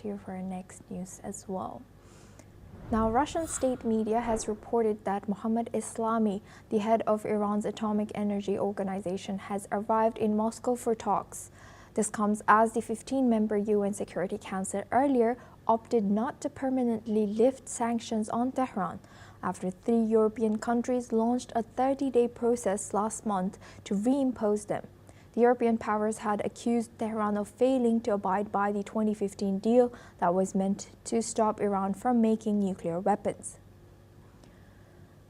to you for our next news as well. Now, Russian state media has reported that Mohammad Eslami, the head of Iran's atomic energy organization, has arrived in Moscow for talks. This comes as the 15-member UN Security Council earlier opted not to permanently lift sanctions on Tehran after 3 European countries launched a 30-day process last month to reimpose them. The European powers had accused Tehran of failing to abide by the 2015 deal that was meant to stop Iran from making nuclear weapons.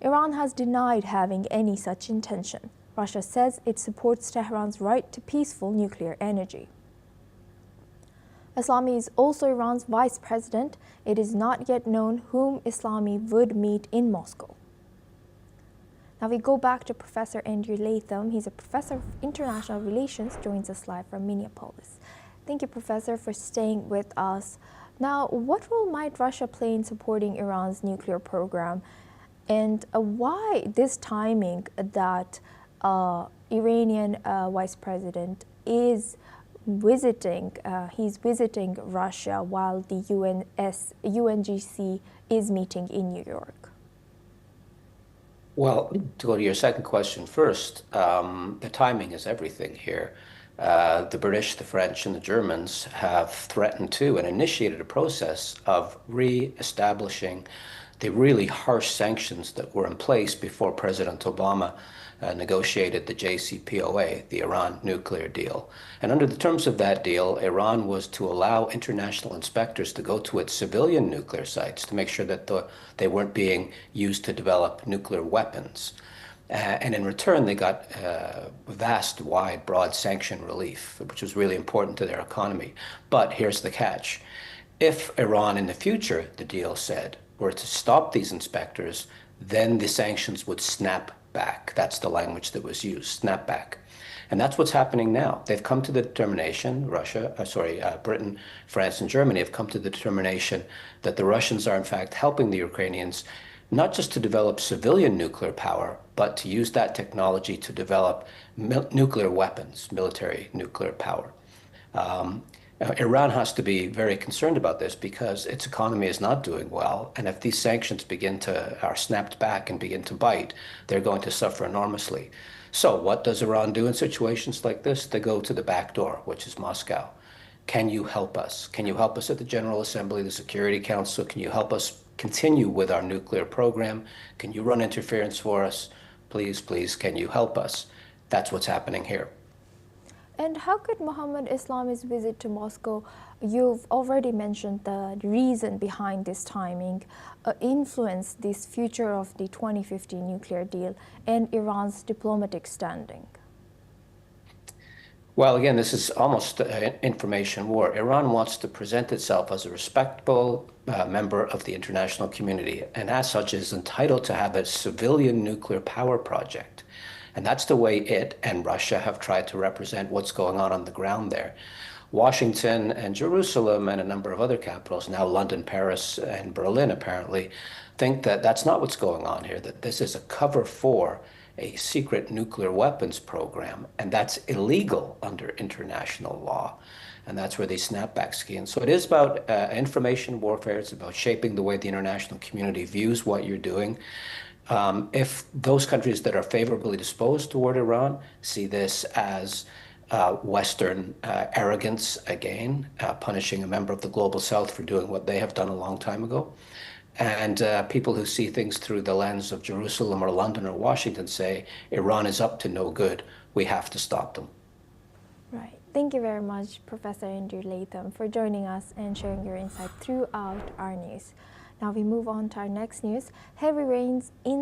Iran has denied having any such intention. Russia says it supports Tehran's right to peaceful nuclear energy. Eslami is also Iran's vice president. It is not yet known whom Eslami would meet in Moscow. Now we go back to Professor Andrew Latham. He's a professor of international relations, joins us live from Minneapolis. Thank you, Professor, for staying with us. Now, what role might Russia play in supporting Iran's nuclear program? And why this timing that Iranian vice president is visiting Russia while the UNGC is meeting in New York? Well, to go to your second question first, the timing is everything here. The British, the French, and the Germans have threatened to and initiated a process of re-establishing the really harsh sanctions that were in place before President Obama negotiated the JCPOA, the Iran nuclear deal. And under the terms of that deal, Iran was to allow international inspectors to go to its civilian nuclear sites to make sure that they weren't being used to develop nuclear weapons. And in return, they got vast, wide, broad sanction relief, which was really important to their economy. But here's the catch. If Iran in the future, the deal said, were to stop these inspectors, then the sanctions would snap back. That's the language that was used, snap back. And that's what's happening now. They've come to the determination, Britain, France, and Germany have come to the determination that the Russians are in fact helping the Ukrainians not just to develop civilian nuclear power, but to use that technology to develop nuclear weapons, military nuclear power. Iran has to be very concerned about this because its economy is not doing well. And if these sanctions are snapped back and begin to bite, they're going to suffer enormously. So what does Iran do in situations like this? They go to the back door, which is Moscow. Can you help us? Can you help us at the General Assembly, the Security Council? Can you help us continue with our nuclear program? Can you run interference for us? Please, please, can you help us? That's what's happening here. And how could Mohammad Eslami's visit to Moscow, you've already mentioned the reason behind this timing, influence this future of the 2015 nuclear deal and Iran's diplomatic standing? Well, again, this is almost an information war. Iran wants to present itself as a respectable member of the international community, and as such is entitled to have a civilian nuclear power project. And that's the way it and Russia have tried to represent what's going on the ground there. Washington and Jerusalem and a number of other capitals, now London, Paris, and Berlin apparently, think that that's not what's going on here, that this is a cover for a secret nuclear weapons program, and that's illegal under international law. And that's where these snapbacks key in. So it is about information warfare. It's about shaping the way the international community views what you're doing. If those countries that are favorably disposed toward Iran see this as Western arrogance again, punishing a member of the global South for doing what they have done a long time ago, and people who see things through the lens of Jerusalem or London or Washington say Iran is up to no good, we have to stop them. Right. Thank you very much, Professor Andrew Latham, for joining us and sharing your insight throughout our news. Now we move on to our next news. Heavy rains in